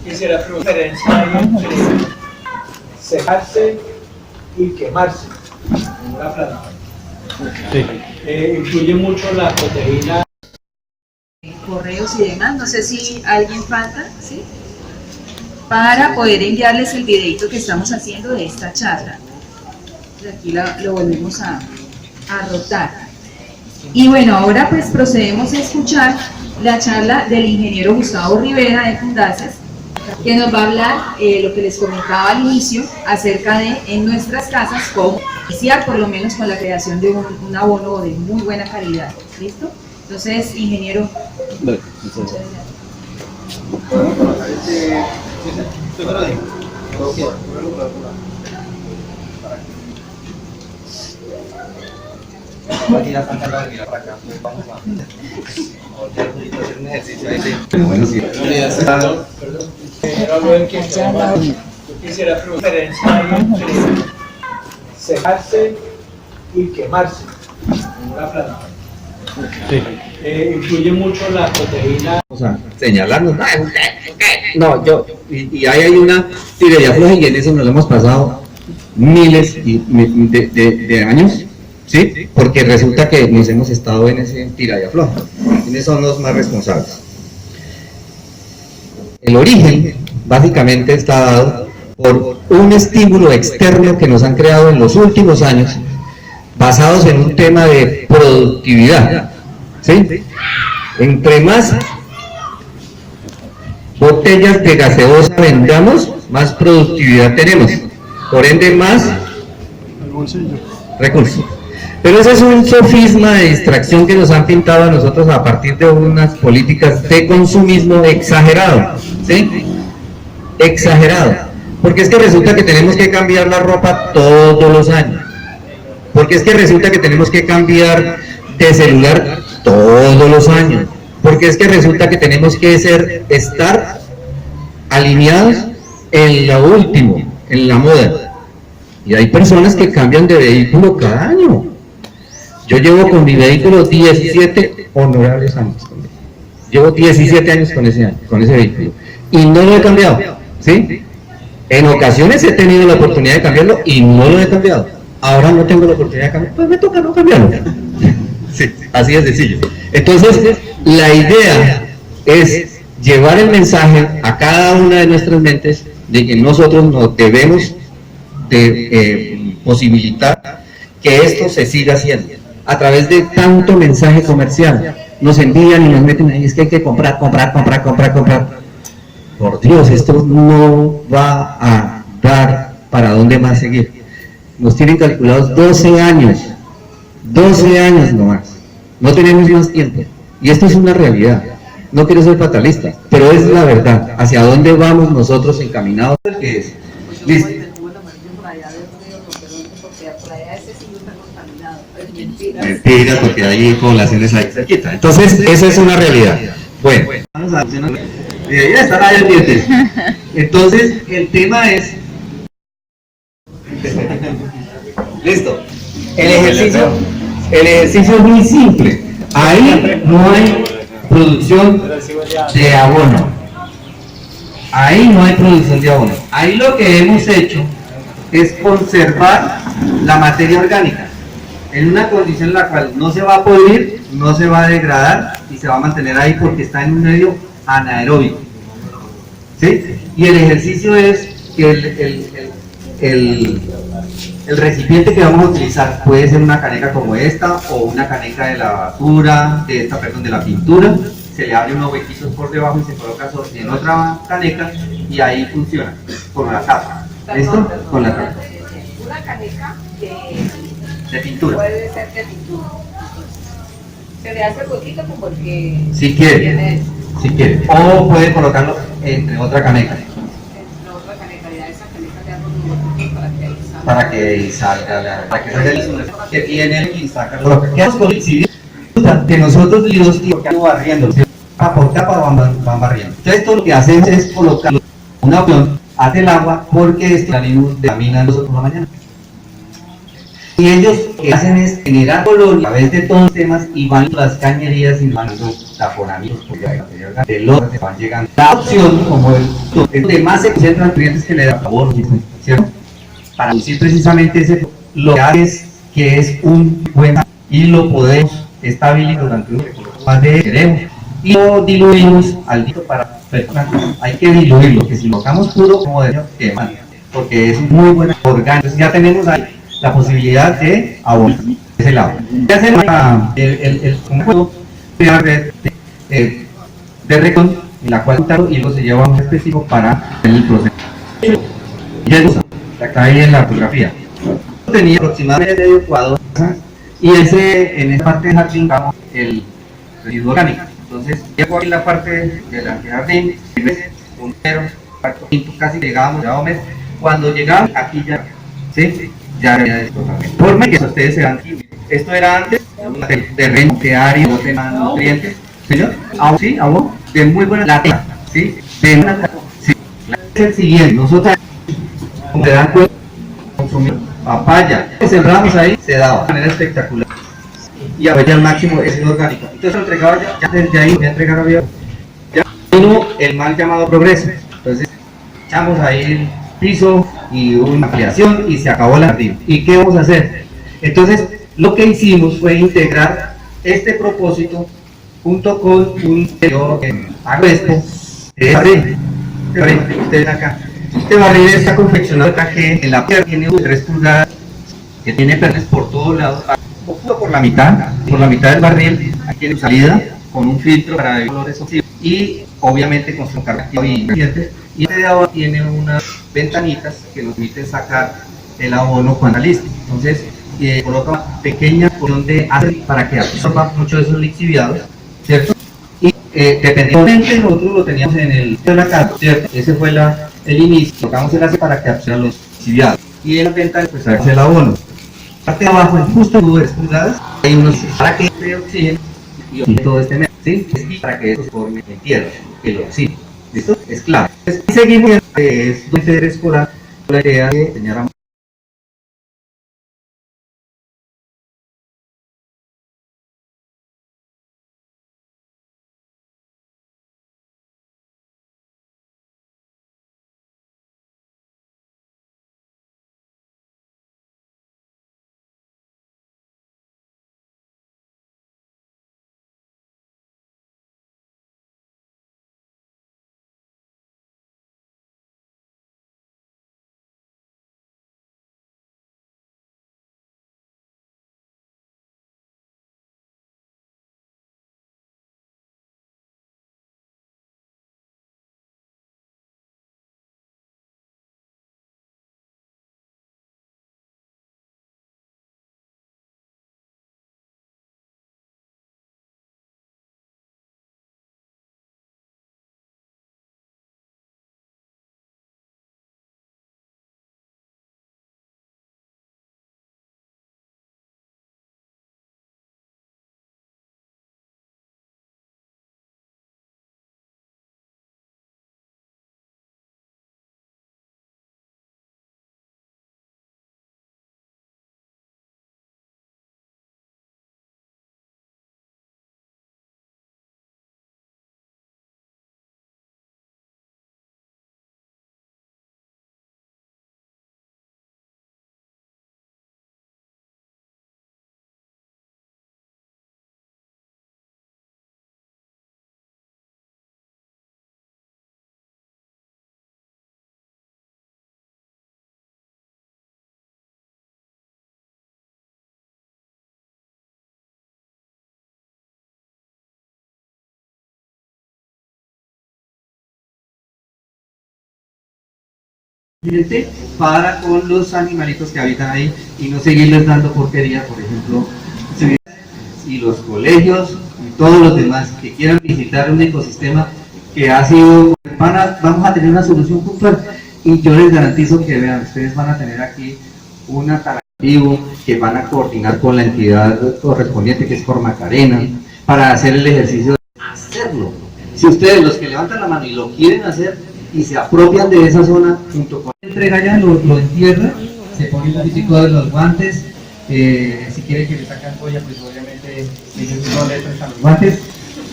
quisiera preguntar la diferencia hay entre secarse y quemarse en una planta. Influye mucho la proteína. Correos y demás, no sé si alguien falta, ¿sí? Para poder enviarles el videito que estamos haciendo de esta charla. Aquí lo volvemos a rotar. Y bueno, ahora pues procedemos a escuchar la charla del ingeniero Gustavo Rivera de Fundaces, que nos va a hablar lo que les comentaba al inicio acerca de en nuestras casas cómo iniciar por lo menos con la creación de un abono de muy buena calidad. ¿Listo? Entonces, ingeniero. Vale, aquí ya están cargados de mirar para acá, vamos a hacer un ejercicio ahí. Bueno, sí. Yo quisiera preguntar la diferencia hay entre secarse y quemarse en una planta. Influye mucho la proteína. Vamos a señalarnos, no, y ahí hay una tira y afloja y en eso nos lo hemos pasado miles de años, ¿sí? Porque resulta que nos hemos estado en ese tira y afloja, ¿quiénes son los más responsables? El origen básicamente está dado por un estímulo externo que nos han creado en los últimos años, basados en un tema de productividad, ¿sí? Entre más botellas de gaseosa vendamos, más productividad tenemos, por ende más recursos. Pero ese es un sofisma de distracción que nos han pintado a nosotros a partir de unas políticas de consumismo exagerado, ¿sí? Exagerado, porque es que resulta que tenemos que cambiar la ropa todos los años, porque es que resulta que tenemos que cambiar de celular todos los años, porque es que resulta que tenemos que estar alineados en lo último, en la moda, y hay personas que cambian de vehículo cada año. Yo llevo con mi vehículo 17 honorables años, llevo 17 años con ese vehículo, y no lo he cambiado, ¿sí? En ocasiones he tenido la oportunidad de cambiarlo y no lo he cambiado. Ahora no tengo la oportunidad de cambiarlo, pues me toca no cambiarlo. Sí, así de sencillo. Entonces, la idea es llevar el mensaje a cada una de nuestras mentes de que nosotros nos debemos de posibilitar que esto se siga haciendo a través de tanto mensaje comercial. Nos envían y nos meten ahí, es que hay que comprar. Por Dios, esto no va a dar para dónde más seguir. Nos tienen calculados 12 años nomás, no tenemos más tiempo, y esto es una realidad. No quiero ser fatalista, pero es la verdad, hacia dónde vamos nosotros encaminados. ¿Qué es? Listo. Mentira, porque hay poblaciones ahí cerquita. Entonces, esa es una realidad. Bueno, vamos a hacer una... ya están ahí los dientes. Entonces, el tema es... Listo. El ejercicio es muy simple. Ahí no hay producción de abono. Ahí no hay producción de abono. Ahí lo que hemos hecho es conservar la materia orgánica en una condición en la cual no se va a pudrir, no se va a degradar y se va a mantener ahí porque está en un medio anaeróbico, ¿sí? Y el ejercicio es que el recipiente que vamos a utilizar puede ser una caneca como esta o una caneca de la basura, de la pintura. Se le abre unos huequitos por debajo y se coloca en otra caneca y ahí funciona con la tapa. ¿Listo? Con la tapa. Una caneca De pintura. puede ser de pintura. Se le hace poquito como porque... Si quiere. O puede colocarlo entre otra caneca. Entre otra caneca, ya esa caneca le hago un poquito Para que salga el que tiene y saca lo que hacemos con que nosotros los tíos que barriendo capa por capa van barriendo. Entonces esto lo que hacemos es colocar una opción hacia el agua porque salimos de la mina nosotros por la mañana. Y ellos lo que hacen es generar colonia a través de todos los temas y van las cañerías y van los taponamientos de los que van llegando. La opción, como el donde más se concentran clientes que le da favor, ¿cierto? Para producir precisamente ese, lo que hace es que es un buen y lo podemos estabilizar durante un más de queremos y lo diluimos al dito para personas. Hay que diluirlo, que si lo dejamos puro como de quemar, porque es muy buena orgánica. Entonces ya tenemos ahí la posibilidad de abonar ese lado. Ya hacemos el juego de recón, en la cual y lo se lleva a un específico para el proceso. Ya es acá hay en la fotografía. Tenía aproximadamente medio cuadro y ese en esa parte del jardín vamos el residuo orgánico. Entonces llego aquí la parte del jardín, un cero, casi llegábamos a mes. Cuando llegamos aquí ya, ¿sí? Ya había esto también. Por que ustedes se dan aquí. Esto era antes de terreno que área, no tenía nutrientes, señor. Aún sí, aún de muy buena la tierra, ¿sí? De una, sí. Es el siguiente, nosotros como se dan cuenta, consumir papaya, que sembramos ahí, se daba de manera espectacular. Y a al máximo es orgánica. Entonces lo entregaba ya desde ahí, ya entregaron ya vino el mal llamado progreso. Entonces echamos ahí el piso y una ampliación y se acabó el jardín. ¿Y qué vamos a hacer? Entonces lo que hicimos fue integrar este propósito junto con un agrespo de barril. Ustedes acá. Este barril está confeccionado acá que en la pierna tiene 3 pulgadas, que tiene pernes por todos lados, por la mitad del barril, aquí tiene salida con un filtro para evitar olores oxígenos y obviamente con su carga activa y ingredientes. Y este de abajo tiene unas ventanitas que nos permiten sacar el abono cuando está listo. Entonces coloca una pequeña porción de ácido para que absorba mucho de esos lixiviados, ¿cierto? Y dependientemente nosotros lo teníamos en el de la casa, ¿cierto? Ese fue el inicio, colocamos el ácido para que absorba los lixiviados. Y en las ventanas pues hace el abono. Parte de abajo, justo en 3 pulgadas, hay unos para que el oxígeno y todo este medio, ¿sí? Y para que eso se forme en tierra, el oxígeno. ¿Listo? Es claro. Entonces, seguimos es donde escolar la idea de enseñar a para con los animalitos que habitan ahí y no seguirles dando porquería, por ejemplo, y los colegios y todos los demás que quieran visitar un ecosistema que ha sido, vamos a tener una solución puntual y yo les garantizo que vean, ustedes van a tener aquí una atractivo que van a coordinar con la entidad correspondiente que es por Macarena para hacer el ejercicio de hacerlo. Si ustedes, los que levantan la mano y lo quieren hacer y se apropian de esa zona junto con la entrega ya, lo entierra, se pone un poquitico de los guantes Si quieren que le saquen polla, pues obviamente ellos no le prestan los guantes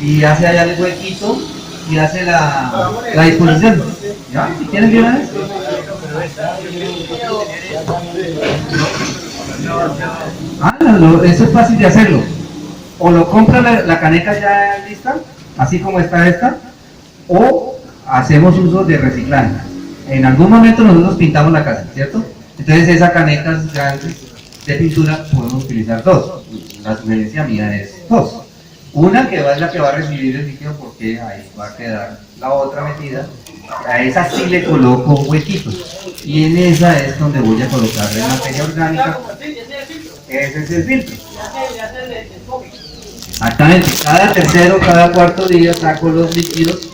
y hace allá el huequito y hace la disposición. ¿Ya? Si quieren de una vez. Eso es fácil de hacerlo. O lo compran la caneca ya lista, así como está esta, o hacemos uso de reciclaje. En algún momento nosotros pintamos la casa, ¿cierto? Entonces esas canecas grandes de pintura podemos utilizar dos. La sugerencia mía es dos. Una que es la que va a recibir el líquido porque ahí va a quedar la otra metida. A esa sí le coloco huequitos. Y en esa es donde voy a colocar la materia orgánica. Ese es el filtro. Exactamente. Cada tercero, cada cuarto día saco los líquidos,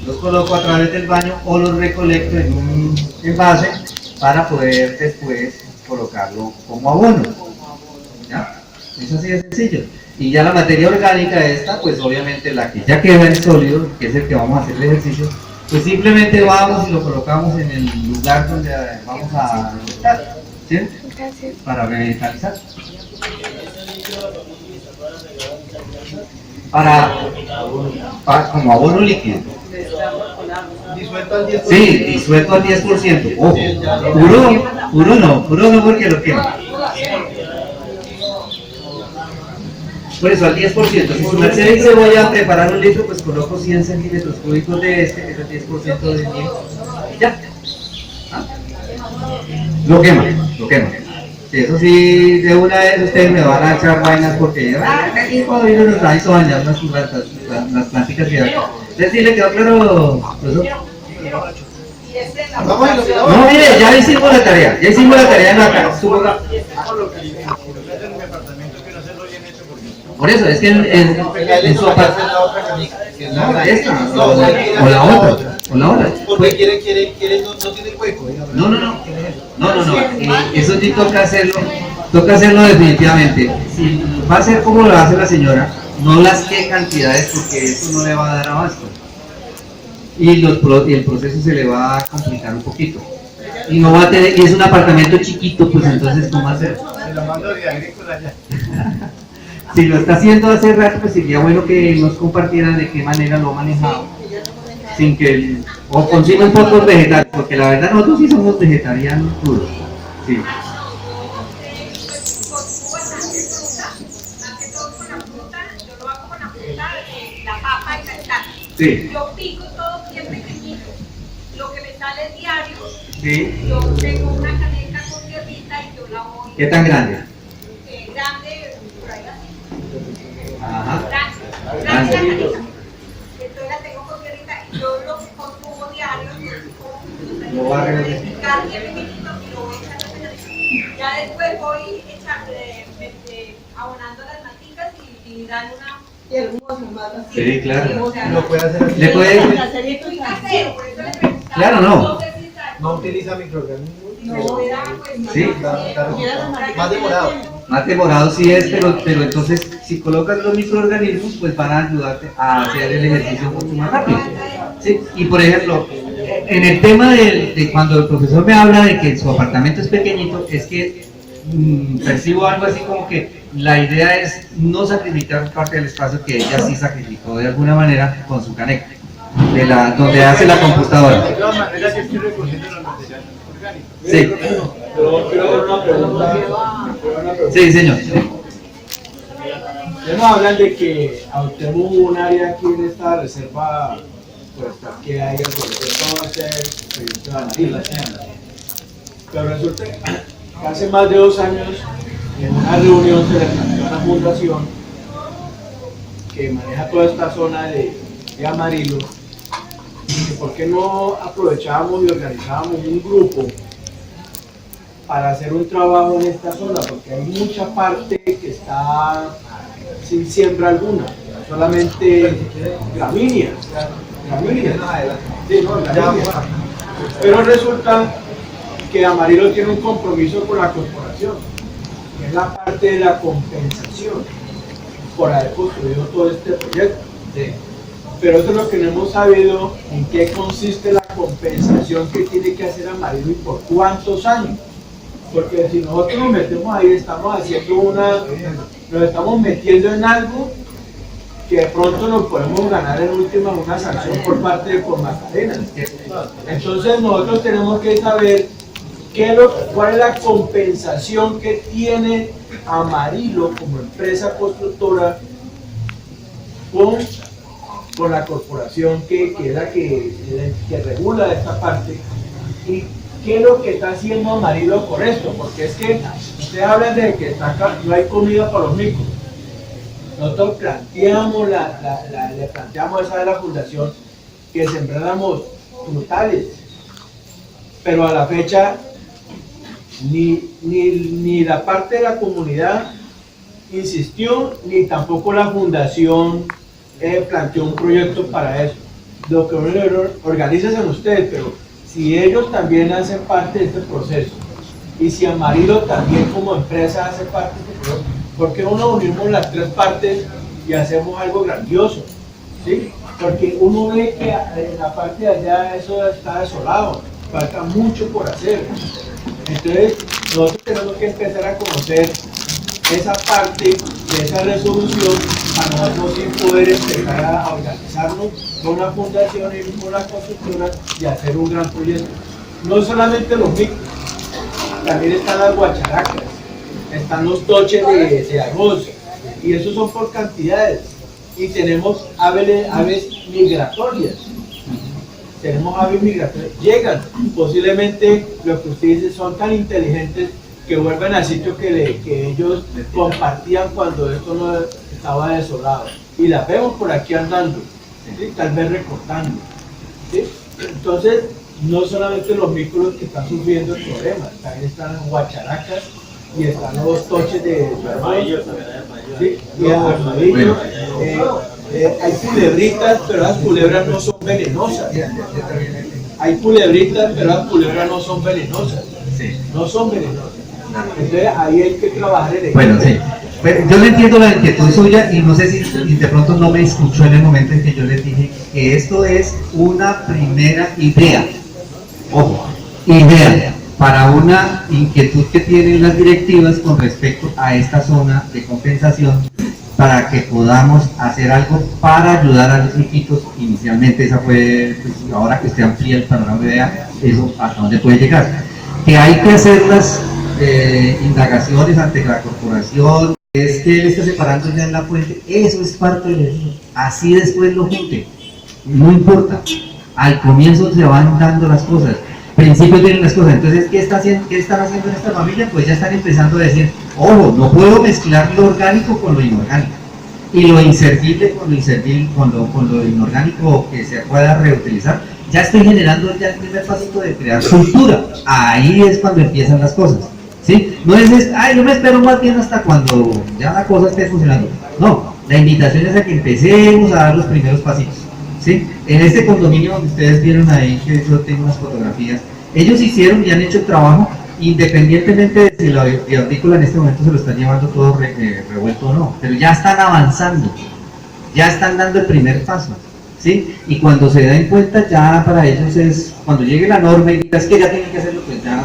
los coloco a través del baño o los recolecto en un envase para poder después colocarlo como abono. ¿Ya? Eso sí es sencillo. Y ya la materia orgánica esta, pues obviamente la que ya queda en sólido, que es el que vamos a hacer el ejercicio, pues simplemente vamos y lo colocamos en el lugar donde vamos a estar, ¿sí? Para revitalizar. Como abono líquido. Disuelto al 10%. Sí, disuelto al 10%. Ojo, puro no porque lo quema. Por eso al 10%, si su merced dice voy a preparar un litro, pues coloco 100 centímetros cúbicos de este, que es el 10% de 10, y ya. ¿Ah? Lo quema. Sí, eso sí, de una vez ustedes me van a echar vainas porque aquí cuando vino nos hizo bañar las plantitas que hay acá. ¿Ustedes sí le quedó claro, profesor? No, mire, ya hicimos la tarea en la casa. Por eso, es que en su apartamento, no, esta, o la otra. Porque quiere, no tiene hueco. No, eso sí toca hacerlo definitivamente. Si va a ser como lo hace la señora, no las que cantidades porque eso no le va a dar abasto. Y el proceso se le va a complicar un poquito. Y no va a tener, y es un apartamento chiquito, pues entonces ¿cómo hacer? Se lo mando de agrícola ya. Si lo está haciendo hace rato, pues sería bueno que nos compartieran de qué manera lo ha manejado. Sin que o consigan pocos vegetales, porque la verdad nosotros sí somos vegetarianos puros. Sí. Sí. Yo pico todo bien pequeñito. Lo que me sale diario, Sí. yo tengo una caneca con tierrita y yo la voy. ¿Qué tan grande? Grande, por ahí así. Ajá. Grande la caneca. Entonces la tengo con tierrita y yo lo consumo diario. Lo va a revolver. Bien pequeñito y lo voy echando pequeñito. Ya después voy abonando las maticas y dan una. Sí, claro. Lo puede hacer así. ¿Le puede? Claro, no. No utiliza microorganismos. Sí. Claro. Más demorado. Más demorado sí es, pero entonces si colocas los microorganismos, pues van a ayudarte a hacer el ejercicio mucho más rápido. ¿Sí? Y por ejemplo, en el tema de cuando el profesor me habla de que su apartamento es pequeñito, es que percibo algo así como que la idea es no sacrificar parte del espacio que ella sí sacrificó de alguna manera con su caneca, donde hace la computadora. De todas maneras, yo estoy recogiendo los materiales orgánicos. Sí. Pero una pregunta. Sí, señor. Ya nos hablan de que tenemos un área aquí en esta reserva forestal que hay alrededor de todo este proyecto de Amarillo. Pero resulta que hace más de 2 años en una reunión se le planteó a una fundación que maneja toda esta zona de Amarillo que por qué no aprovechábamos y organizábamos un grupo para hacer un trabajo en esta zona, porque hay mucha parte que está sin siembra alguna, solamente gramíneas. Sí, no, gramíneas. Pero resulta que Amarillo tiene un compromiso con la corporación, que es la parte de la compensación por haber construido todo este proyecto. Pero eso es lo que no hemos sabido, en qué consiste la compensación que tiene que hacer Amarillo y por cuántos años. Porque si nosotros nos metemos ahí, nos estamos metiendo en algo que de pronto nos podemos ganar en última una sanción por parte de Magdalena. Entonces nosotros tenemos que saber cuál es la compensación que tiene Amarillo como empresa constructora con la corporación que es la que regula esta parte, y qué es lo que está haciendo Amarillo por esto, porque es que ustedes hablan de que no hay comida para los micos. Nosotros planteamos, le planteamos a esa de la fundación que sembráramos frutales, pero a la fecha ni la parte de la comunidad insistió, ni tampoco la fundación planteó un proyecto para eso. Lo que organizan ustedes, pero si ellos también hacen parte de este proceso, y si Amarillo también como empresa hace parte de este proceso, ¿por qué no nos unimos las tres partes y hacemos algo grandioso? ¿Sí? Porque uno ve que en la parte de allá eso está desolado, falta mucho por hacer. Entonces, nosotros tenemos que empezar a conocer esa parte de esa resolución para nosotros sí poder empezar a organizarnos con la fundación y con la constructora y hacer un gran proyecto. No solamente los micros, también están las guacharacas, están los toches de arroz, y esos son por cantidades. Y tenemos aves migratorias. Tenemos aves migratorias, llegan, posiblemente lo que ustedes dicen son tan inteligentes que vuelven al sitio que ellos compartían cuando esto no estaba desolado. Y las vemos por aquí andando, ¿sí? Tal vez recortando. ¿Sí? Entonces, no solamente los micros que están sufriendo el problema, también están las guacharacas y están los toches de arroz, ¿sí? Y armadillos. Hay culebritas, pero las culebras no son venenosas. Hay culebritas, pero las culebras no son venenosas. No son venenosas. Entonces ahí hay que trabajar en ello. Bueno, sí. Pero yo le entiendo la inquietud suya y no sé si de pronto no me escuchó en el momento en que yo les dije que esto es una primera idea. Ojo, idea para una inquietud que tienen las directivas con respecto a esta zona de compensación, para que podamos hacer algo para ayudar a los chiquitos. Inicialmente esa fue, pues, ahora que usted amplía el panorama, vea eso hasta dónde puede llegar. Que hay que hacer las indagaciones ante la corporación, es que él está separando ya en la fuente, eso es parte de eso, así después lo junte, no importa, al comienzo se van dando las cosas, principios vienen las cosas. Entonces, ¿qué están haciendo en esta familia? Pues ya están empezando a decir, ojo, no puedo mezclar lo orgánico con lo inorgánico, y lo inservible con lo inservible, con lo inorgánico que se pueda reutilizar. Ya estoy generando ya el primer pasito de crear cultura, ahí es cuando empiezan las cosas, ¿sí? No es, yo me espero más bien hasta cuando ya la cosa esté funcionando. No, la invitación es a que empecemos a dar los primeros pasitos, ¿sí? En este condominio donde ustedes vieron ahí, que yo tengo unas fotografías, ellos hicieron y han hecho el trabajo, independientemente de si la bioagrícola en este momento se lo están llevando todo revuelto o no, pero ya están avanzando, ya están dando el primer paso, ¿sí? Y cuando se den cuenta, ya para ellos es, cuando llegue la norma y digas que ya tienen que hacerlo, pues ya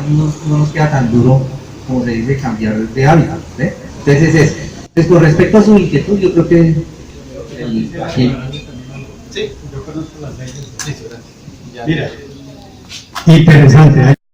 no nos queda tan duro, como se dice, cambiar de hábitat, ¿sí? Entonces es eso. Entonces, con respecto a su inquietud, yo creo que aquí. Sí, yo conozco las leyes. Mira, interesante, ¿eh?